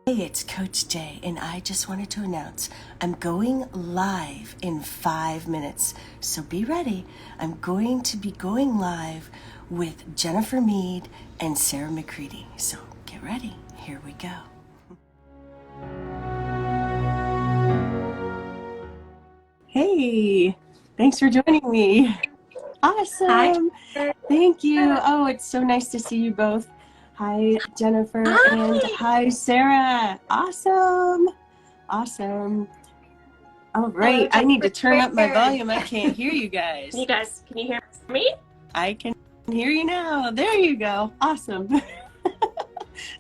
Hey, it's Coach Jay, and I just wanted to announce I'm going live in 5 minutes. So be ready. I'm going to be going live with Jennifer Meade and Sara McCready. So get ready. Here we go. Hey, thanks for joining me. Awesome. Hi. Thank you. Oh, it's so nice to see you both. Hi, Jennifer, and hi, Sara. Awesome. Awesome. All right. I need to turn up my volume. I can't hear you guys. Can you hear me? I can hear you now. There you go. Awesome.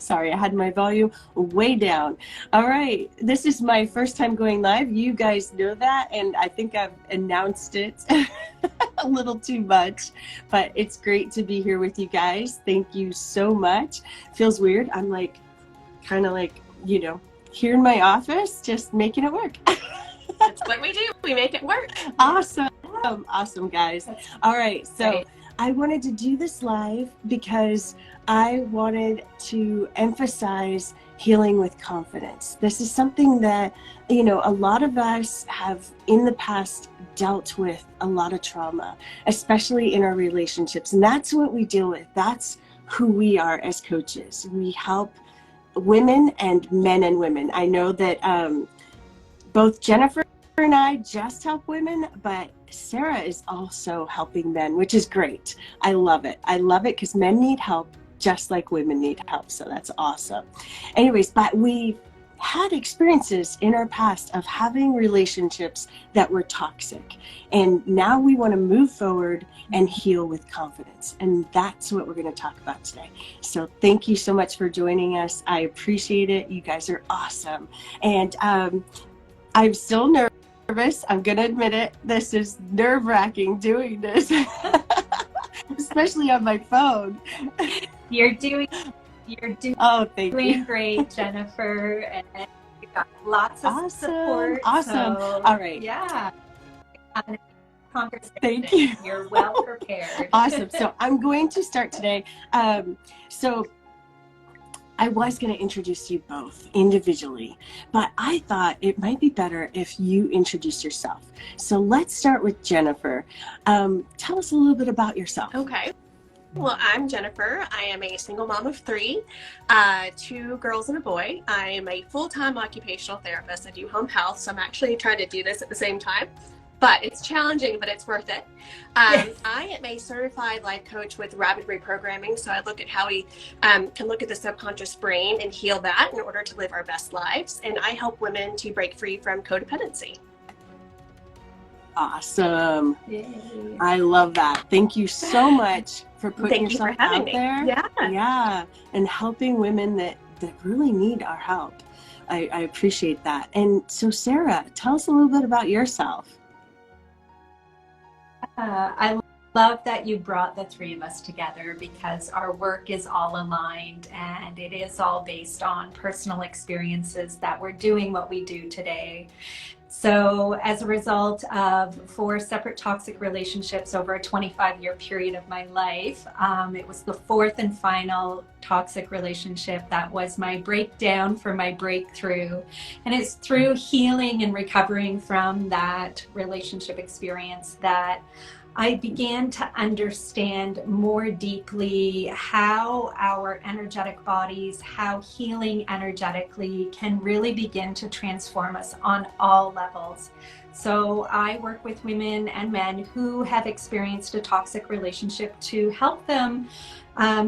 Sorry, I had my volume way down. All right. This is my first time going live. You guys know that, and I think I've announced it a little too much, but it's great to be here with you guys. Thank you so much. Feels weird. I'm kind of here in my office, just making it work. That's what we do. We make it work. Awesome. Awesome, guys. All right. So Great. I wanted to do this live because I wanted to emphasize healing with confidence. This is something that, a lot of us have in the past dealt with a lot of trauma, especially in our relationships. And that's what we deal with. That's who we are as coaches. We help women and men and women. I know that both Jennifer and I just help women, but Sara is also helping men, which is great. I love it. I love it because men need help just like women need help. So that's awesome. Anyways, but we've had experiences in our past of having relationships that were toxic. And now we want to move forward and heal with confidence. And that's what we're going to talk about today. So thank you so much for joining us. I appreciate it. You guys are awesome. And I'm still nervous. I'm going to admit it. This is nerve-wracking doing this, especially on my phone. You're doing Oh, thank you. doing great, Jennifer, and you got lots of support. Awesome. So, All right. Yeah. Conversation. Thank you. You're well prepared. Awesome. So I'm going to start today. So I was going to introduce you both individually, but I thought it might be better if you introduce yourself. So let's start with Jennifer. Tell us a little bit about yourself. Okay. Well, I'm Jennifer. I am a single mom of 3, 2 girls and a boy. I am a full-time occupational therapist. I do home health, so I'm actually trying to do this at the same time. But it's challenging, but it's worth it. I am a certified life coach with rapid reprogramming. So I look at how we can look at the subconscious brain and heal that in order to live our best lives. And I help women to break free from codependency. Awesome. Yay. I love that. Thank you so much for putting Thank you yourself for having out me. there. Yeah. And helping women that really need our help. I appreciate that. And so Sara, tell us a little bit about yourself. I love that you brought the 3 of us together because our work is all aligned and it is all based on personal experiences that we're doing what we do today. So as a result of 4 separate toxic relationships over a 25-year period of my life, it was the 4th and final toxic relationship that was my breakdown for my breakthrough. And it's through healing and recovering from that relationship experience that I began to understand more deeply how our energetic bodies, how healing energetically can really begin to transform us on all levels. So I work with women and men who have experienced a toxic relationship to help them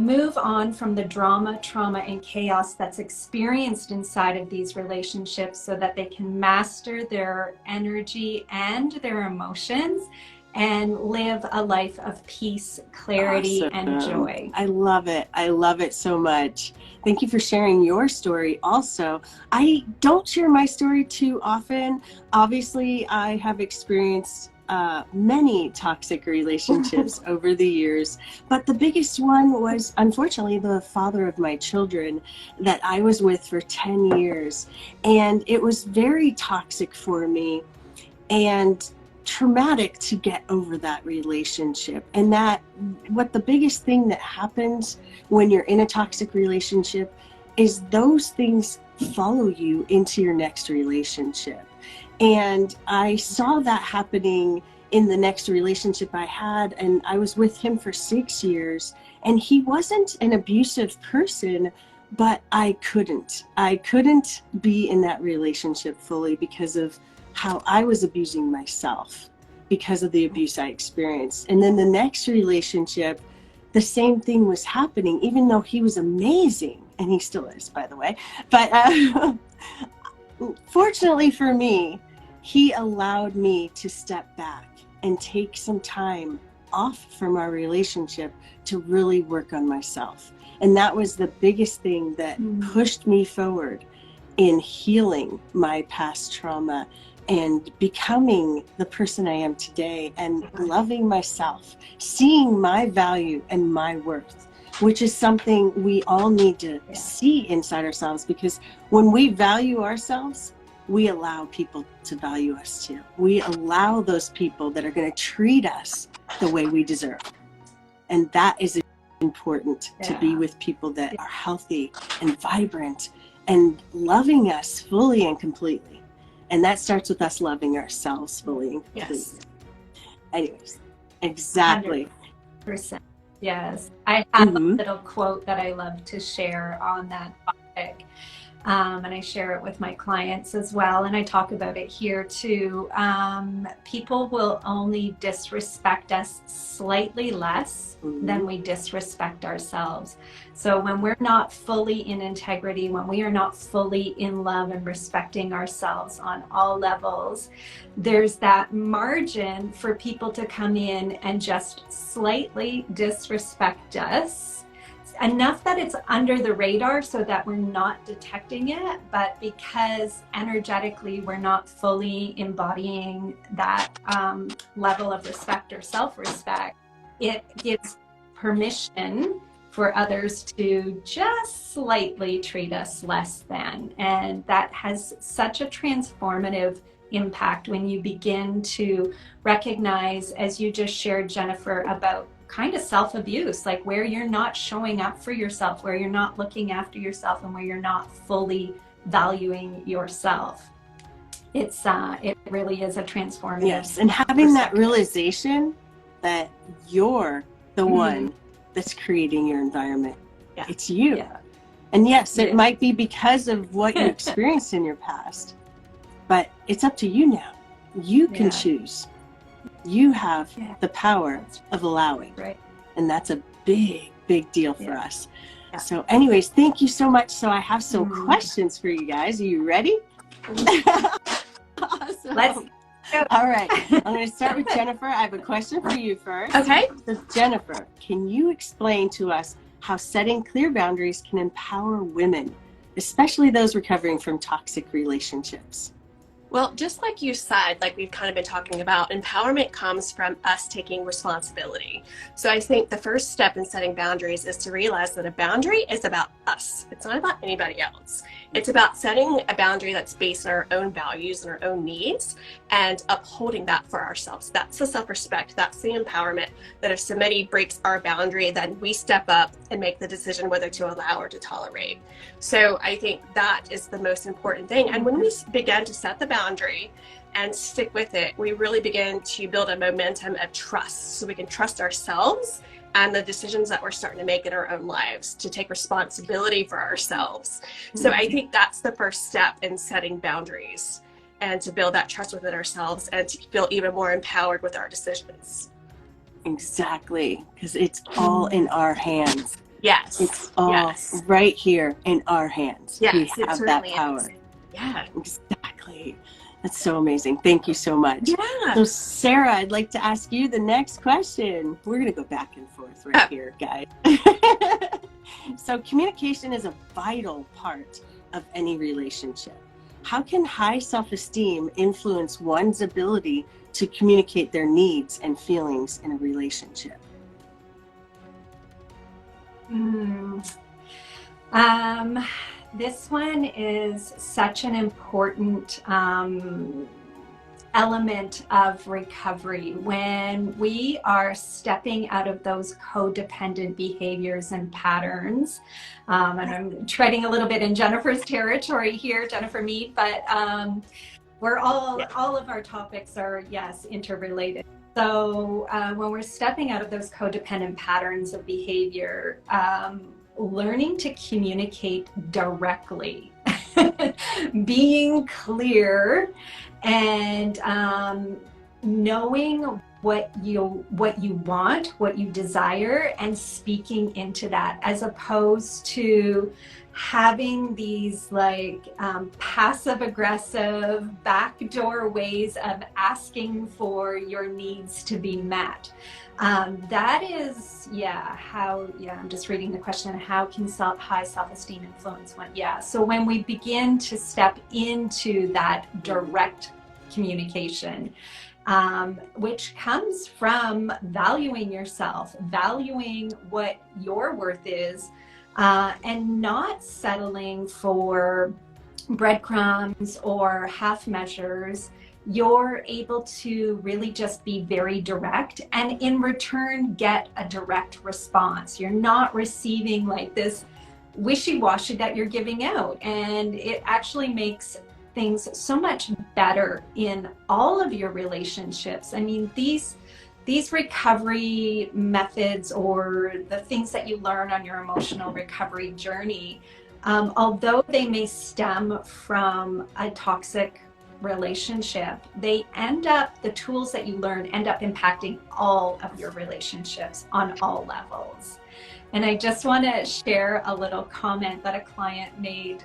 move on from the drama, trauma, and chaos that's experienced inside of these relationships so that they can master their energy and their emotions and live a life of peace, clarity, Awesome. and joy. I love it. I love it so much. Thank you for sharing your story also. I don't share my story too often. Obviously, I have experienced many toxic relationships over the years, but the biggest one was unfortunately the father of my children that I was with for 10 years. And it was very toxic for me. And traumatic to get over that relationship. And that what the biggest thing that happens when you're in a toxic relationship is those things follow you into your next relationship. And I saw that happening in the next relationship I had, and I was with him for 6 years, and he wasn't an abusive person, but I couldn't be in that relationship fully because of how I was abusing myself because of the abuse I experienced. And then the next relationship, the same thing was happening, even though he was amazing, and he still is, by the way. But fortunately for me, he allowed me to step back and take some time off from our relationship to really work on myself. And that was the biggest thing that pushed me forward in healing my past trauma and becoming the person I am today and loving myself, seeing my value and my worth, which is something we all need to see inside ourselves, because when we value ourselves, we allow people to value us too. We allow those people that are going to treat us the way we deserve. And that is important, to be with people that are healthy and vibrant and loving us fully and completely. And that starts with us loving ourselves fully and completely. Yes. Anyways, exactly. 100%. Yes. I have a little quote that I love to share on that topic. And I share it with my clients as well. And I talk about it here too. People will only disrespect us slightly less than we disrespect ourselves. So when we're not fully in integrity, when we are not fully in love and respecting ourselves on all levels, there's that margin for people to come in and just slightly disrespect us. Enough that it's under the radar so that we're not detecting it, but because energetically we're not fully embodying that level of respect or self-respect, it gives permission for others to just slightly treat us less than. And that has such a transformative impact when you begin to recognize, as you just shared, Jennifer, about kind of self-abuse, like where you're not showing up for yourself, where you're not looking after yourself, and where you're not fully valuing yourself. It really is a transformative. Yes, and having that realization that you're the one that's creating your environment. Yeah. It's you. Yeah. And yes, it might be because of what you experienced in your past, but it's up to you now. You can choose. You have the power of allowing. Right. And that's a big, big deal for us. Yeah. So anyways, thank you so much. So I have some questions for you guys. Are you ready? Awesome. Let's go. All right. I'm going to start with Jennifer. I have a question for you first. Okay. So Jennifer, can you explain to us how setting clear boundaries can empower women, especially those recovering from toxic relationships? Well, just like you said, like we've kind of been talking about, empowerment comes from us taking responsibility. So I think the first step in setting boundaries is to realize that a boundary is about us. It's not about anybody else. It's about setting a boundary that's based on our own values and our own needs and upholding that for ourselves. That's the self-respect. That's the empowerment, that if somebody breaks our boundary, then we step up and make the decision whether to allow or to tolerate. So I think that is the most important thing. And when we begin to set the boundary and stick with it, we really begin to build a momentum of trust, so we can trust ourselves and the decisions that we're starting to make in our own lives, to take responsibility for ourselves. So I think that's the first step in setting boundaries, and to build that trust within ourselves and to feel even more empowered with our decisions. Exactly, because it's all in our hands. Yes. It's all right here in our hands. Yes, we have that power. Is. Yeah. Exactly. That's so amazing. Thank you so much. Yeah. So Sara, I'd like to ask you the next question. We're going to go back and forth here, guys. So communication is a vital part of any relationship. How can high self-esteem influence one's ability to communicate their needs and feelings in a relationship? This one is such an important element of recovery when we are stepping out of those codependent behaviors and patterns. And I'm treading a little bit in Jennifer's territory here, Jennifer Meade, but we're all of our topics are, yes, interrelated. So when we're stepping out of those codependent patterns of behavior, learning to communicate directly, being clear, and knowing what you want, what you desire, and speaking into that, as opposed to having these like passive aggressive backdoor ways of asking for your needs to be met. That is, I'm just reading the question, how can high self-esteem influence one? So when we begin to step into that direct communication, which comes from valuing yourself, valuing what your worth is, and not settling for breadcrumbs or half measures, you're able to really just be very direct, and in return get a direct response. You're not receiving like this wishy-washy that you're giving out, and it actually makes things so much better in all of your relationships. I mean, these recovery methods, or the things that you learn on your emotional recovery journey, although they may stem from a toxic relationship, the tools that you learn end up impacting all of your relationships on all levels. And I just want to share a little comment that a client made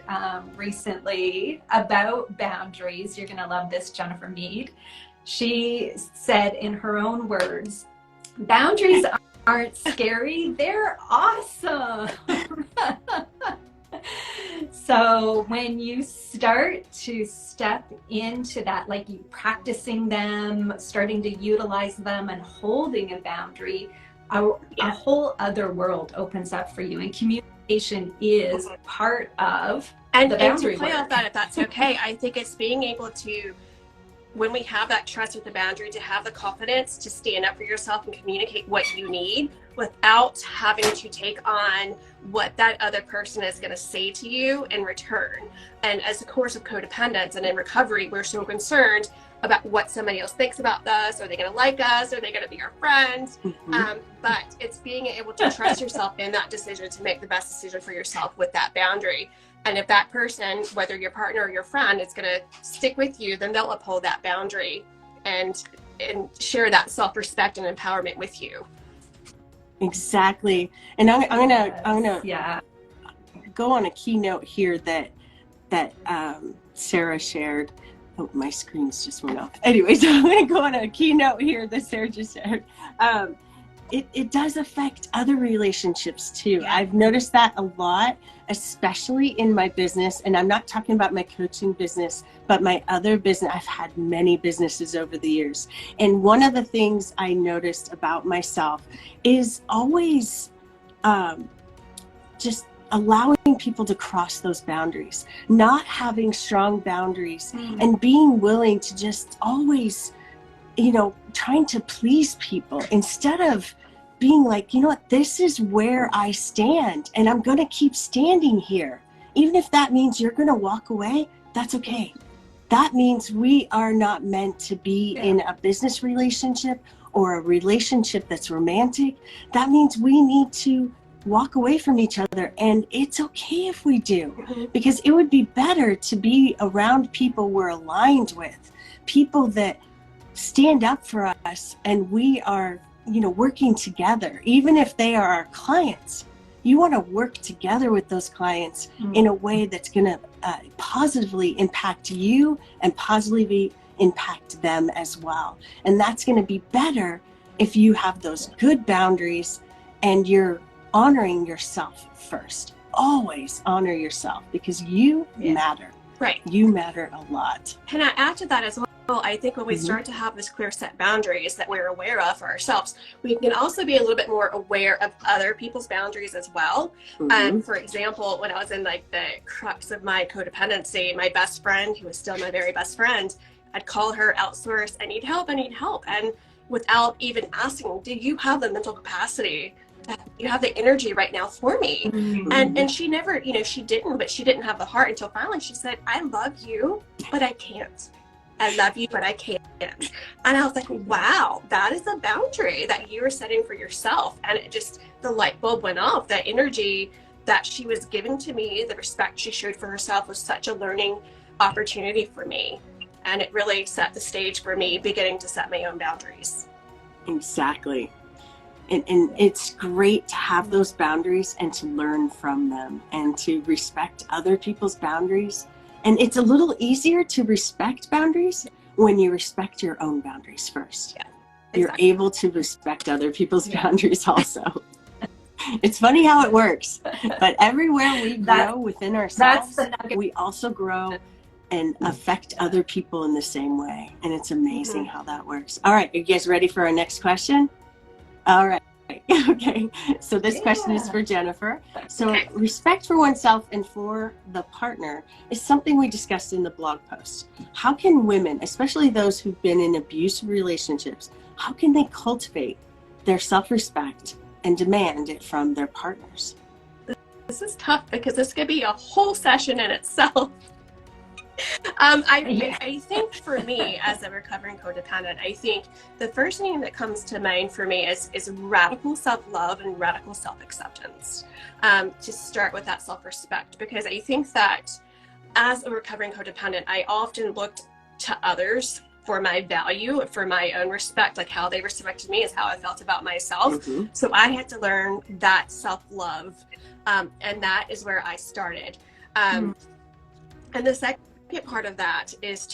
recently about boundaries. You're going to love this, Jennifer Meade. She said in her own words, "Boundaries aren't scary, they're awesome." So when you start to step into that, like you practicing them, starting to utilize them and holding a boundary, a whole other world opens up for you. And communication is part of the boundary to play work. off that, if that's okay, I think it's being able to, when we have that trust with the boundary, to have the confidence to stand up for yourself and communicate what you need without having to take on what that other person is going to say to you in return. And as a course of codependence and in recovery, we're so concerned about what somebody else thinks about us. Are they going to like us? Are they going to be our friends? But it's being able to trust yourself in that decision to make the best decision for yourself with that boundary. And if that person, whether your partner or your friend, is going to stick with you, then they'll uphold that boundary and share that self-respect and empowerment with you. Exactly. And I'm gonna go on a keynote here that Sara shared. Oh, my screens just went off. Anyways, I'm gonna go on a keynote here that Sara just shared. It does affect other relationships too. I've noticed that a lot, especially in my business. And I'm not talking about my coaching business, but my other business. I've had many businesses over the years. And one of the things I noticed about myself is always just allowing people to cross those boundaries, not having strong boundaries, and being willing to just always, trying to please people instead of being like, you know what, this is where I stand and I'm going to keep standing here. Even if that means you're going to walk away, that's okay. That means we are not meant to be in a business relationship or a relationship that's romantic. That means we need to walk away from each other, and it's okay if we do, because it would be better to be around people we're aligned with, people that stand up for us, and we are, working together. Even if they are our clients, you want to work together with those clients in a way that's going to positively impact you and positively impact them as well. And that's going to be better if you have those good boundaries and you're honoring yourself first. Always honor yourself, because you matter. Right. You matter a lot. Can I add to that as well? I think when we start to have this clear set boundaries that we're aware of for ourselves, we can also be a little bit more aware of other people's boundaries as well. For example, when I was in like the crux of my codependency, my best friend, who was still my very best friend, I'd call her, outsource, I need help, and without even asking, do you have the mental capacity, you have the energy right now for me? And she never, she didn't, but she didn't have the heart until finally she said, I love you, but I can't. I love you, but I can't. And I was like, wow, that is a boundary that you are setting for yourself. And it just, the light bulb went off. That energy that she was giving to me, the respect she showed for herself, was such a learning opportunity for me. And it really set the stage for me beginning to set my own boundaries. Exactly. And it's great to have those boundaries and to learn from them and to respect other people's boundaries. And it's a little easier to respect boundaries when you respect your own boundaries first. Yeah, exactly. You're able to respect other people's boundaries also. It's funny how it works, but everywhere we grow within ourselves, we also grow and affect other people in the same way. And it's amazing how that works. All right, are you guys ready for our next question? All right. Okay. So this question is for Jennifer. So respect for oneself and for the partner is something we discussed in the blog post. How can women, especially those who've been in abusive relationships, how can they cultivate their self-respect and demand it from their partners? This is tough because this could be a whole session in itself. I think for me, as a recovering codependent, I think the first thing that comes to mind for me is radical self-love and radical self-acceptance. To start with that self-respect, because I think that as a recovering codependent, I often looked to others for my value, for my own respect, like how they respected me is how I felt about myself. So I had to learn that self-love, and that is where I started. And the second part of that is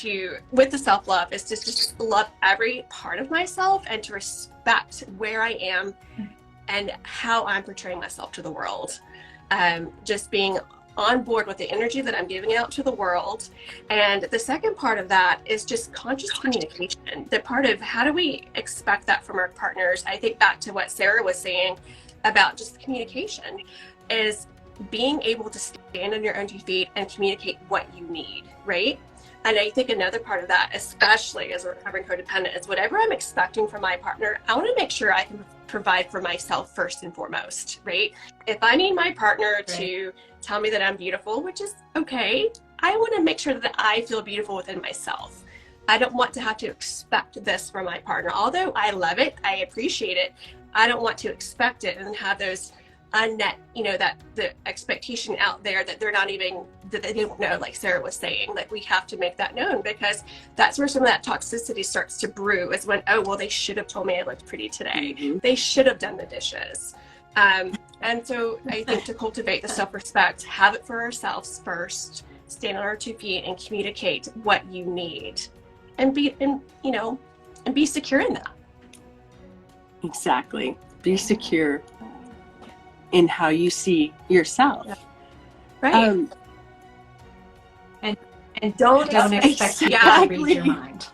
with the self-love, is to just love every part of myself and to respect where I am and how I'm portraying myself to the world. Just being on board with the energy that I'm giving out to the world. And the second part of that is just conscious communication. The part of how do we expect that from our partners? I think back to what Sara was saying about just communication, is being able to stand on your own 2 feet and communicate what you need, right? And I think another part of that, especially as a recovering codependent, is whatever I'm expecting from my partner, I want to make sure I can provide for myself first and foremost, right? If I need my partner to tell me that I'm beautiful, which is okay, I want to make sure that I feel beautiful within myself. I don't want to have to expect this from my partner. Although I love it, I appreciate it, I don't want to expect it and have those unmet, that the expectation out there that they're not even, that they don't know, like Sara was saying. Like, we have to make that known, because that's where some of that toxicity starts to brew, is when, oh, well, they should have told me I looked pretty today. They should have done the dishes. And so I think to cultivate the self-respect, have it for ourselves first, stand on our 2 feet and communicate what you need, and be secure in that. Exactly. Be secure in how you see yourself. Right. And don't expect people to read your mind.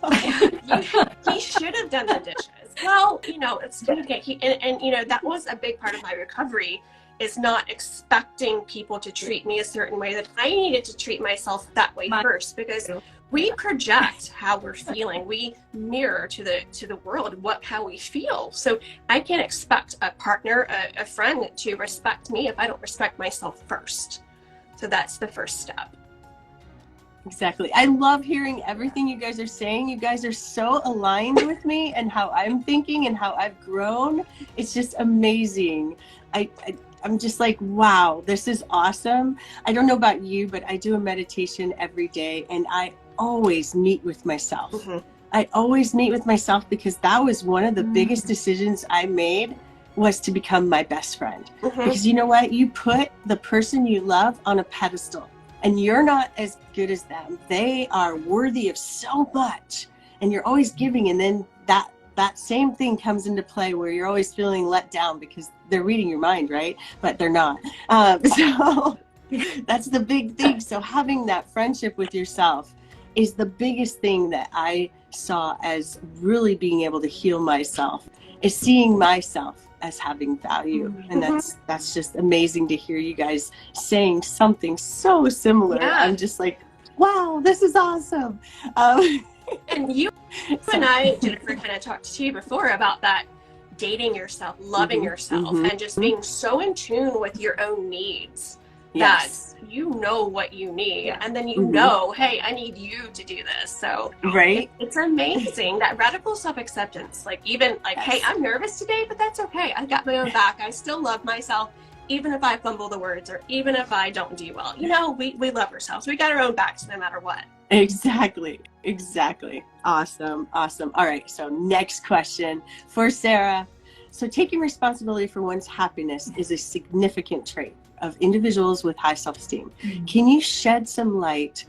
He should have done the dishes. Well, it's communication. And that was a big part of my recovery, is not expecting people to treat me a certain way, that I needed to treat myself that way first, because we project how we're feeling. We mirror to the world how we feel. So I can't expect a partner, a friend, to respect me if I don't respect myself first. So that's the first step. Exactly. I love hearing everything you guys are saying. You guys are so aligned with me and how I'm thinking and how I've grown. It's just amazing. I'm just like, wow, this is awesome. I don't know about you, but I do a meditation every day, and I always meet with myself. I always meet with myself, because that was one of the biggest decisions I made, was to become my best friend. Because you know what? You put the person you love on a pedestal, and you're not as good as them. They are worthy of so much, and you're always giving. And then that same thing comes into play, where you're always feeling let down because they're reading your mind, right? But they're not. So that's the big thing. So having that friendship with yourself is the biggest thing that I saw as really being able to heal myself, is seeing myself as having value. And that's just amazing to hear you guys saying something so similar. I'm just like, wow, this is awesome. And you and I, Jennifer, kind of talked to you before about that dating yourself, loving yourself, and just being so in tune with your own needs that you know what you need, and then you know, hey, I need you to do this. So it's amazing, that radical self-acceptance. Like, even like, hey, I'm nervous today, but that's okay. I got my own back. I still love myself, even if I fumble the words or even if I don't do well. You know, we love ourselves. We got our own backs no matter what. Exactly. Awesome. All right, so next question for Sara. So taking responsibility for one's happiness is a significant trait of individuals with high self-esteem. Can you shed some light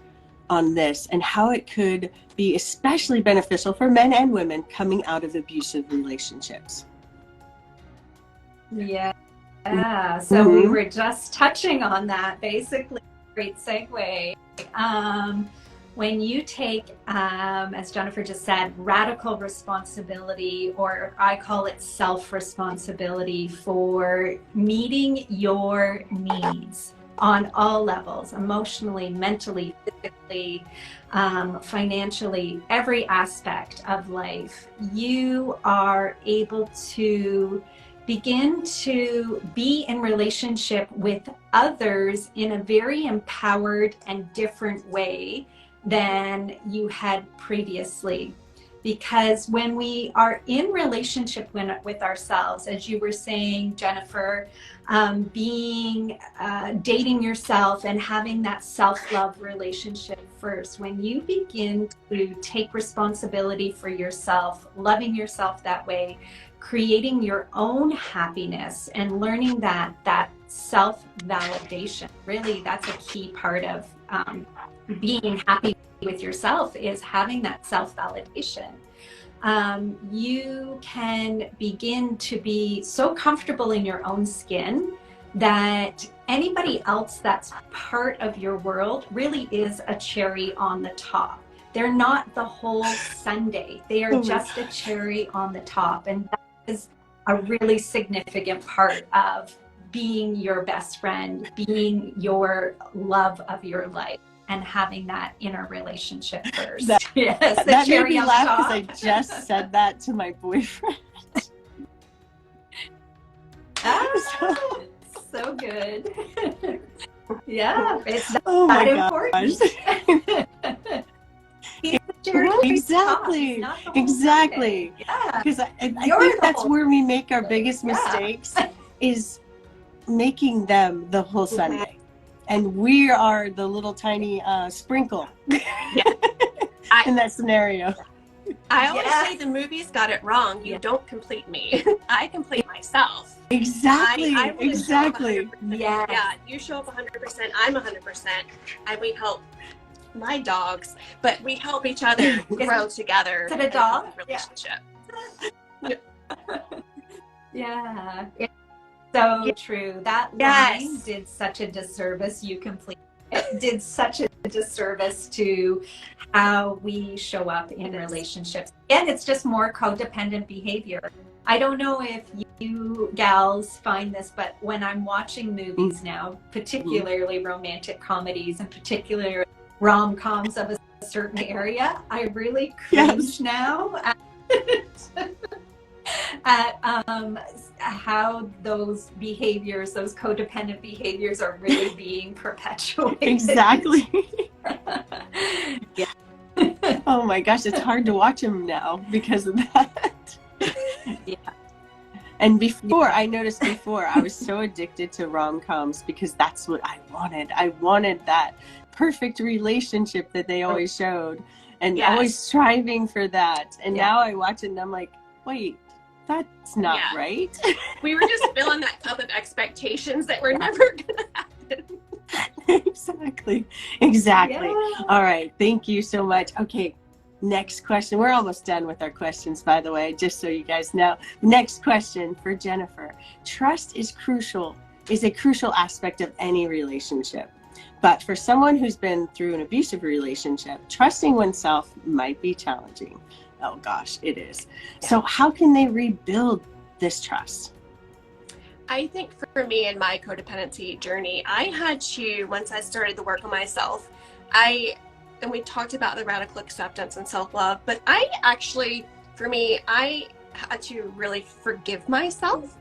on this and how it could be especially beneficial for men and women coming out of abusive relationships? So we were just touching on that, basically. Great segue. When you take, as Jennifer just said, radical responsibility, or I call it self-responsibility, for meeting your needs on all levels, emotionally, mentally, physically, financially, every aspect of life, you are able to begin to be in relationship with others in a very empowered and different way than you had previously. Because when we are in relationship with ourselves, as you were saying, Jennifer, dating yourself and having that self-love relationship first, when you begin to take responsibility for yourself, loving yourself that way, creating your own happiness and learning that self-validation, really, that's a key part of being happy with yourself, is having that self-validation. You can begin to be so comfortable in your own skin that anybody else that's part of your world really is a cherry on the top. They're not the whole sundae. They are just a cherry on the top. And that is a really significant part of being your best friend, being your love of your life, and having that inner relationship first. That made me laugh because I just said that to my boyfriend. So good. Yeah, it's my important. Exactly. Yeah. Because I think that's where we make our biggest mistakes, is making them the whole Sunday. And we are the little tiny sprinkle in that scenario. I always say the movies got it wrong. You don't complete me. I complete myself. Exactly. Yeah, you show up 100%. I'm 100%. And we help my dogs, but we help each other grow together. Is it a dog? Relationship. Yeah. So true. That line did such a disservice. You completely did such a disservice to how we show up in relationships. And it's just more codependent behavior. I don't know if you gals find this, but when I'm watching movies now, particularly romantic comedies and particularly rom-coms of a certain area, I really cringe now at how those behaviors, those codependent behaviors, are really being perpetuated. Exactly. Oh my gosh, it's hard to watch them now because of that. And I noticed before, I was so addicted to rom-coms because that's what I wanted. I wanted that perfect relationship that they always showed, and always striving for that. And now I watch it and I'm like, wait, that's not right. We were just filling that cup of expectations that were never gonna happen. Exactly. All right, thank you so much. Okay, next question. We're almost done with our questions, by the way, just so you guys know. Next question for Jennifer. Trust is a crucial aspect of any relationship. But for someone who's been through an abusive relationship, trusting oneself might be challenging. Oh gosh, it is. So how can they rebuild this trust? I think for me in my codependency journey, I had to, once I started the work on myself, I and we talked about the radical acceptance and self-love, but I actually, for me, I had to really forgive myself.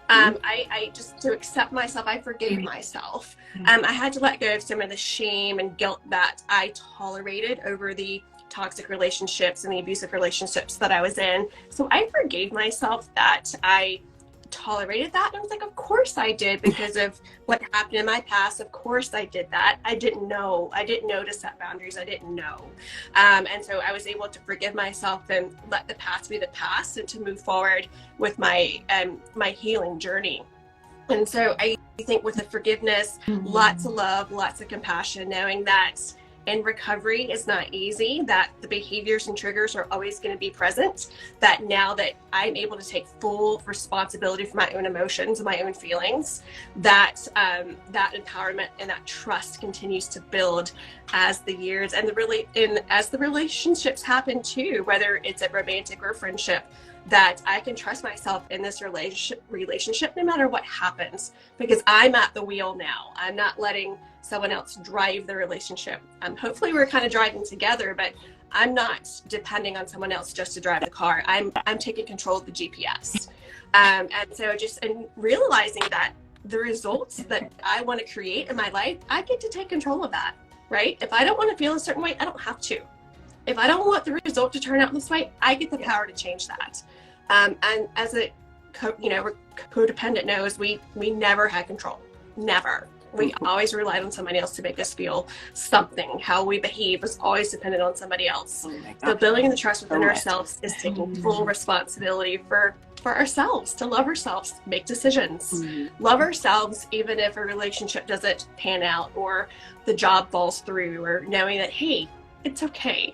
I just, to accept myself, I forgave myself. I had to let go of some of the shame and guilt that I tolerated over the toxic relationships and the abusive relationships that I was in. So I forgave myself that I tolerated that. And I was like, of course I did, because of what happened in my past. Of course I did that. I didn't know to set boundaries. I didn't know. And so I was able to forgive myself and let the past be the past, and to move forward with my my healing journey. And so I think with the forgiveness, lots of love, lots of compassion, knowing that in recovery it's not easy, that the behaviors and triggers are always going to be present, that now that I'm able to take full responsibility for my own emotions and my own feelings, that that empowerment and that trust continues to build as the years and as the relationships happen too, whether it's a romantic or friendship, that I can trust myself in this relationship no matter what happens, because I'm at the wheel now. I'm not letting someone else drive the relationship. Hopefully we're kind of driving together, but I'm not depending on someone else just to drive the car. I'm taking control of the GPS. And so just realizing that the results that I want to create in my life, I get to take control of that, right? If I don't want to feel a certain way, I don't have to. If I don't want the result to turn out this way, I get the power to change that. And as a codependent knows, we never had control. Never. We always relied on somebody else to make us feel something. How we behave was always dependent on somebody else. So building the trust within ourselves is taking full responsibility for ourselves, to love ourselves, make decisions, love ourselves, even if a relationship doesn't pan out or the job falls through, or knowing that, hey, it's okay.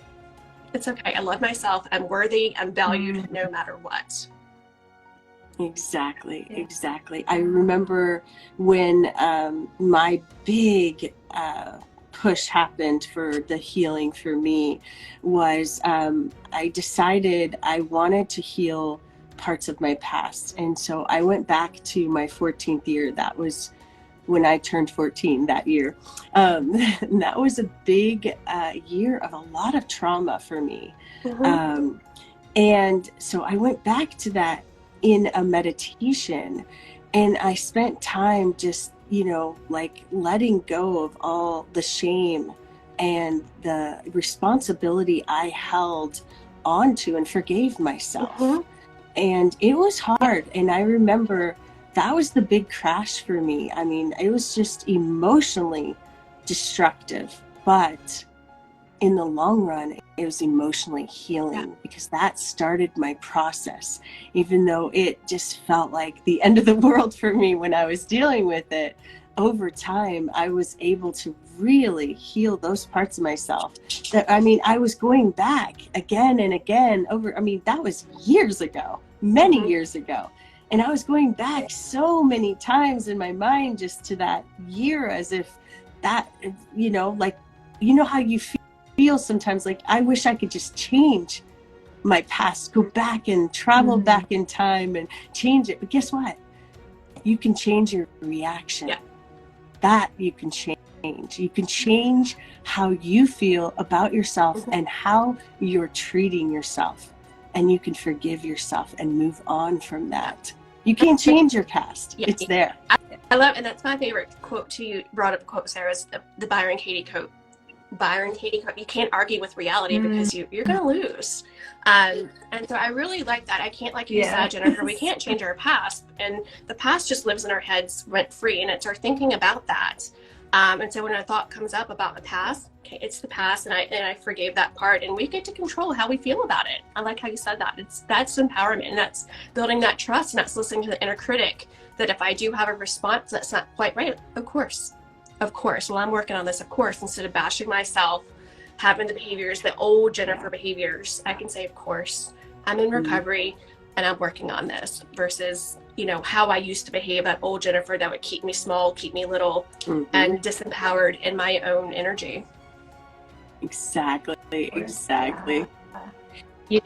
It's okay. I love myself. I'm worthy. I'm valued no matter what. Exactly. I remember when my big push happened for the healing for me was I decided I wanted to heal parts of my past. And so I went back to my 14th year. That was when I turned 14 that year. And that was a big year of a lot of trauma for me. And so I went back to that in a meditation, and I spent time just, like letting go of all the shame and the responsibility I held onto, and forgave myself. And it was hard. And I remember that was the big crash for me. I mean, it was just emotionally destructive, but in the long run, it was emotionally healing, because that started my process, even though it just felt like the end of the world for me when I was dealing with it. Over time, I was able to really heal those parts of myself that, I was going back again and again that was years ago, many years ago. And I was going back so many times in my mind just to that year, as if that, how you feel sometimes, like, I wish I could just change my past, go back and travel back in time and change it. But guess what? You can change your reaction. That you can change. You can change how you feel about yourself and how you're treating yourself. And you can forgive yourself and move on from that. You can't change your past. It's there. I love, and that's my favorite quote too. You brought up a quote, Sarah, is the Byron Katie quote. You can't argue with reality, because you're going to lose. And so I really like that. I can't, like you said, Jennifer, we can't change our past, and the past just lives in our heads rent free, and it's our thinking about that. And so when a thought comes up about the past, okay, it's the past, and I forgave that part, and we get to control how we feel about it. I like how you said that. That's empowerment, and that's building that trust, and that's listening to the inner critic, that if I do have a response that's not quite right, of course, well, I'm working on this, of course, instead of bashing myself, having the behaviors, the old Jennifer behaviors, I can say, of course, I'm in recovery and I'm working on this, versus, how I used to behave, that old Jennifer that would keep me small, keep me little, and disempowered in my own energy. Exactly. You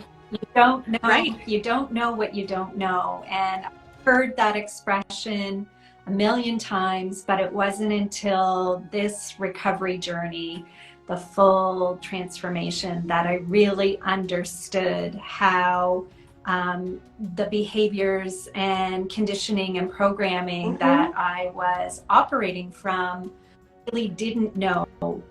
don't know, you don't know what you don't know. And I've heard that expression a million times, but it wasn't until this recovery journey the full transformation, that I really understood how the behaviors and conditioning and programming that I was operating from really didn't know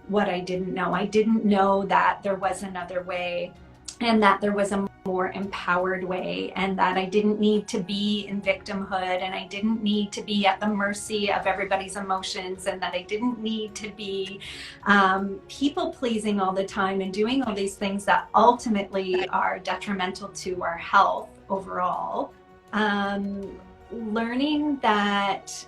what I didn't know. I didn't know that there was another way, and that there was a more empowered way, and that I didn't need to be in victimhood, and I didn't need to be at the mercy of everybody's emotions, and that I didn't need to be people pleasing all the time and doing all these things that ultimately are detrimental to our health overall. Learning that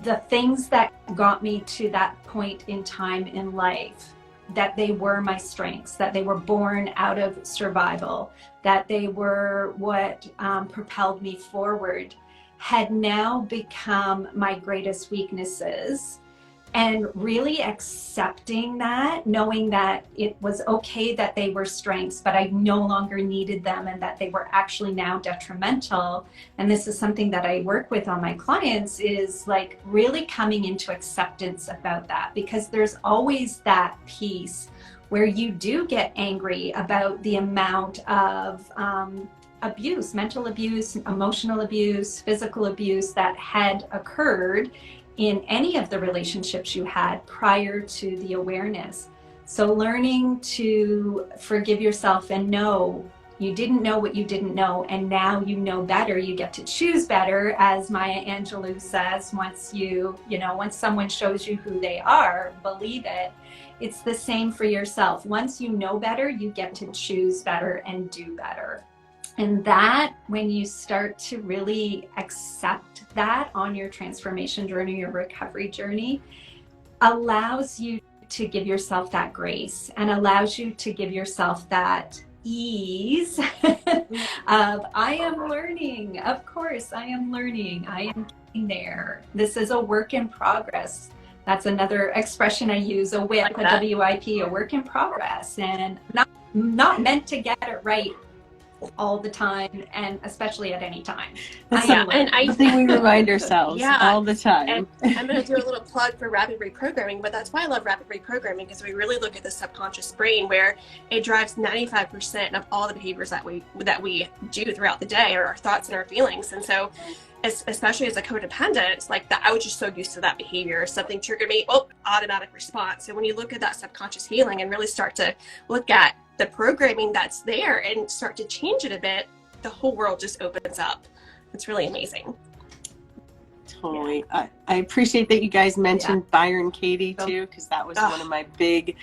the things that got me to that point in time in life, that they were my strengths, that they were born out of survival, that they were what propelled me forward, had now become my greatest weaknesses. And really accepting that, knowing that it was okay that they were strengths, but I no longer needed them, and that they were actually now detrimental. And this is something that I work with on my clients, is like really coming into acceptance about that, because there's always that piece where you do get angry about the amount of abuse, mental abuse, emotional abuse, physical abuse that had occurred in any of the relationships you had prior to the awareness. So learning to forgive yourself and know you didn't know what you didn't know, and now you know better. You get to choose better, as Maya Angelou says. Once once someone shows you who they are, believe it. It's the same for yourself. Once you know better, you get to choose better and do better. And that, when you start to really accept that on your transformation journey, your recovery journey, allows you to give yourself that grace, and allows you to give yourself that ease of, I am learning. Of course, I am learning. I am getting there. This is a work in progress. That's another expression I use, a WIP, like a WIP, a work in progress, and not meant to get it right all the time, and especially at any time. And I think we remind ourselves all the time. And I'm going to do a little plug for rapid reprogramming, but that's why I love rapid reprogramming, because we really look at the subconscious brain, where it drives 95% of all the behaviors that we do throughout the day, or our thoughts and our feelings. And so, especially as a codependent, it's like that I was just so used to that behavior. Something triggered me, automatic response. So when you look at that subconscious healing and really start to look at the programming that's there and start to change it a bit, the whole world just opens up. It's really amazing. Totally. I appreciate that you guys mentioned Byron Katie too, because that was one of my big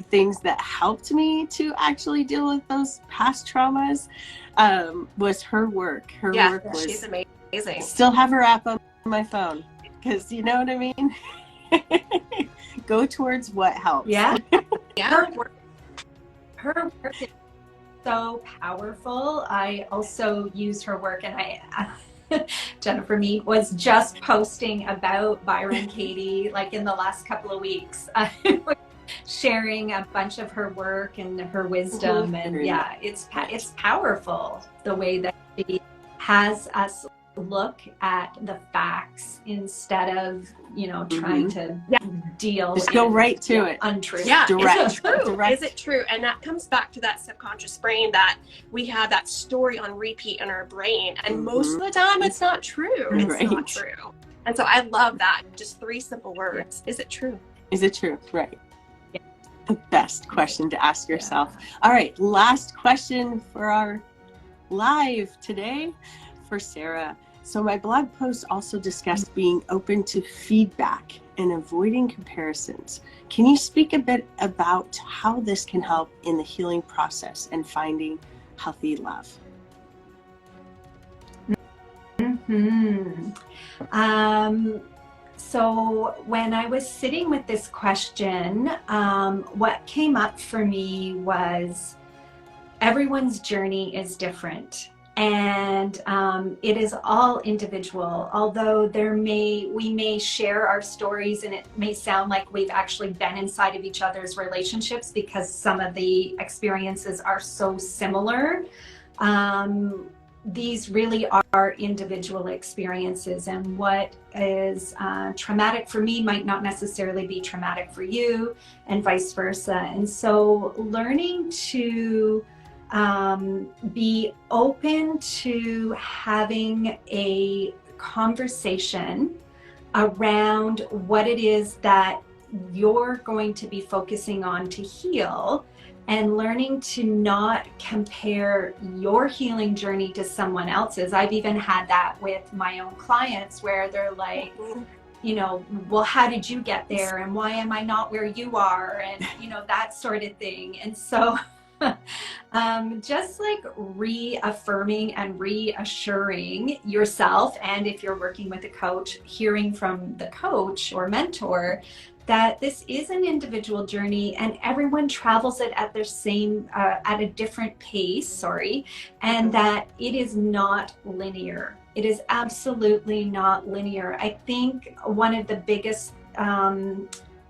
things that helped me to actually deal with those past traumas, was her work. Her work was, she's amazing. Still have her app on my phone, because you know what I mean? Go towards what helps. Yeah. Her work is so powerful. I also use her work, and Jennifer Meade was just posting about Byron Katie like in the last couple of weeks. Sharing a bunch of her work and her wisdom, and it's powerful the way that she has us look at the facts instead of trying to deal, just go right to it, untruth. Direct. Is it true? And that comes back to that subconscious brain, that we have that story on repeat in our brain, and most of the time it's not true. It's not true. And so I love that, just 3 simple words. Is it true? Is it true? Right. The best question to ask yourself. All right, last question for our live today for Sara. So my blog post also discussed being open to feedback and avoiding comparisons. Can you speak a bit about how this can help in the healing process and finding healthy love? So when I was sitting with this question, what came up for me was everyone's journey is different. And it is all individual, although we may share our stories, and it may sound like we've actually been inside of each other's relationships because some of the experiences are so similar. these really are individual experiences, and what is traumatic for me might not necessarily be traumatic for you, and vice versa. And so learning to be open to having a conversation around what it is that you're going to be focusing on to heal, and learning to not compare your healing journey to someone else's. I've even had that with my own clients where they're like, you know, well, how did you get there? And why am I not where you are? And, you know, that sort of thing. And so just like reaffirming and reassuring yourself, and if you're working with a coach, hearing from the coach or mentor that this is an individual journey and everyone travels it at their same at a different pace, and that it is not linear. It is absolutely not linear. I think one of the biggest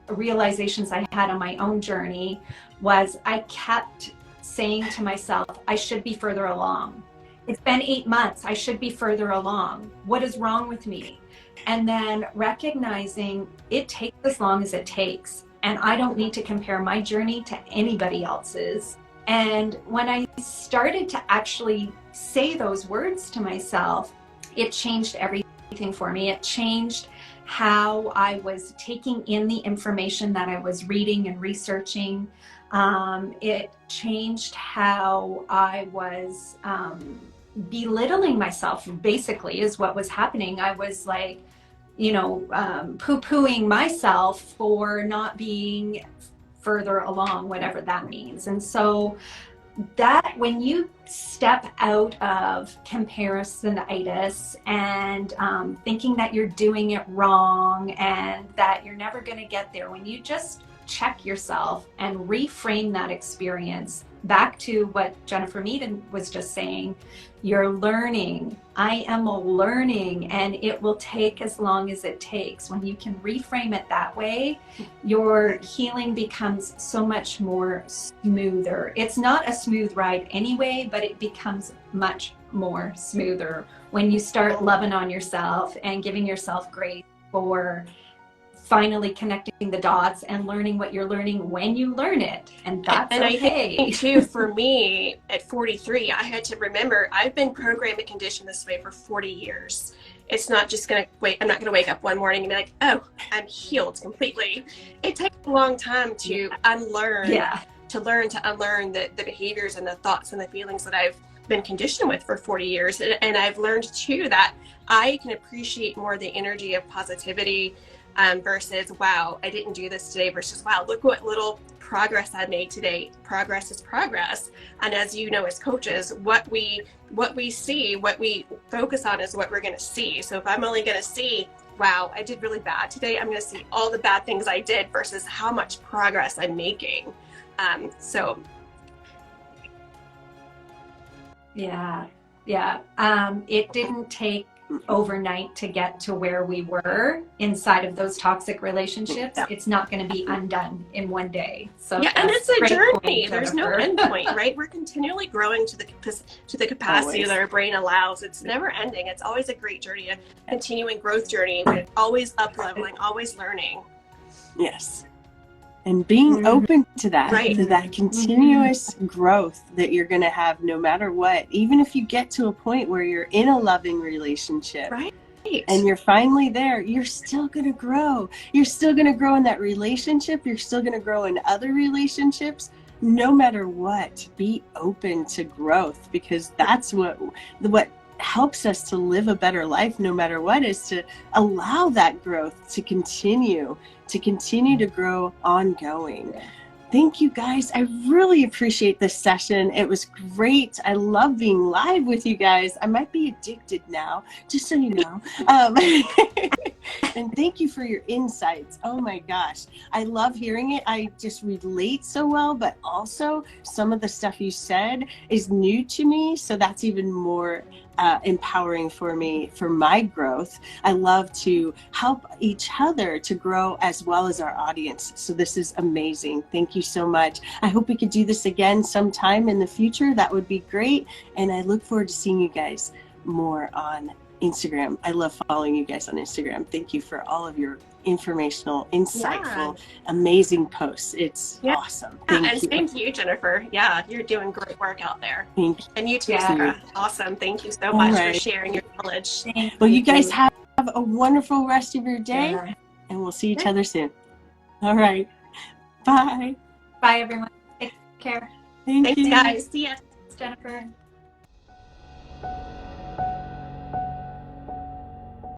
realizations I had on my own journey was I kept saying to myself, I should be further along. It's been 8 months. I should be further along. What is wrong with me? And then recognizing it takes as long as it takes. And I don't need to compare my journey to anybody else's. And when I started to actually say those words to myself, it changed everything for me. It changed how I was taking in the information that I was reading and researching. It changed how I was belittling myself, basically, is what was happening. I was like, you know, poo-pooing myself for not being further along, whatever that means. And so that when you step out of comparisonitis and thinking that you're doing it wrong and that you're never going to get there, when you just check yourself and reframe that experience back to what Jennifer Meade was just saying, you're learning. I am learning, and it will take as long as it takes. When you can reframe it that way, your healing becomes so much more smoother. It's not a smooth ride anyway, but it becomes much more smoother when you start loving on yourself and giving yourself grace for finally connecting the dots and learning what you're learning when you learn it. And that's and okay. I think too, for me at 43, I had to remember I've been programmed and conditioned this way for 40 years. It's not just going to wait. I'm not going to wake up one morning and be like, oh, I'm healed completely. It takes a long time to unlearn, to unlearn the behaviors and the thoughts and the feelings that I've been conditioned with for 40 years. And I've learned too that I can appreciate more the energy of positivity versus, wow, I didn't do this today, versus, wow, look what little progress I made today. Progress is progress. And as you know, as coaches, what we see, what we focus on is what we're going to see. So if I'm only going to see, wow, I did really bad today, I'm going to see all the bad things I did versus how much progress I'm making. It didn't take overnight to get to where we were inside of those toxic relationships. It's not going to be undone in one day. So and it's a journey. Point, there's no end point, right? We're continually growing to the capacity that our brain allows. It's never ending. It's always a great journey, a continuing growth journey. We're always up leveling, always learning. Yes. And being open to that, to that continuous growth that you're going to have no matter what, even if you get to a point where you're in a loving relationship and you're finally there, you're still going to grow. You're still going to grow in that relationship. You're still going to grow in other relationships. No matter what, be open to growth, because that's what helps us to live a better life no matter what, is to allow that growth to continue to grow ongoing. Thank you guys. I really appreciate this session. It was great. I love being live with you guys. I might be addicted now, just so you know. And thank you for your insights. Oh my gosh. I love hearing it. I just relate so well, but also some of the stuff you said is new to me. So that's even more empowering for me for my growth. I love to help each other to grow as well as our audience. So this is amazing. Thank you so much. I hope we could do this again sometime in the future. That would be great. And I look forward to seeing you guys more on Instagram. I love following you guys on Instagram. Thank you for all of your informational, insightful, amazing posts. It's awesome. Thank you. Same to you, Jennifer. Yeah, you're doing great work out there. Thank you. And you too, Sara. Awesome. Thank you so much for sharing your knowledge. Well, you guys have a wonderful rest of your day, and we'll see each other soon. All right. Bye. Bye, everyone. Take care. Thanks, guys. See ya. Jennifer.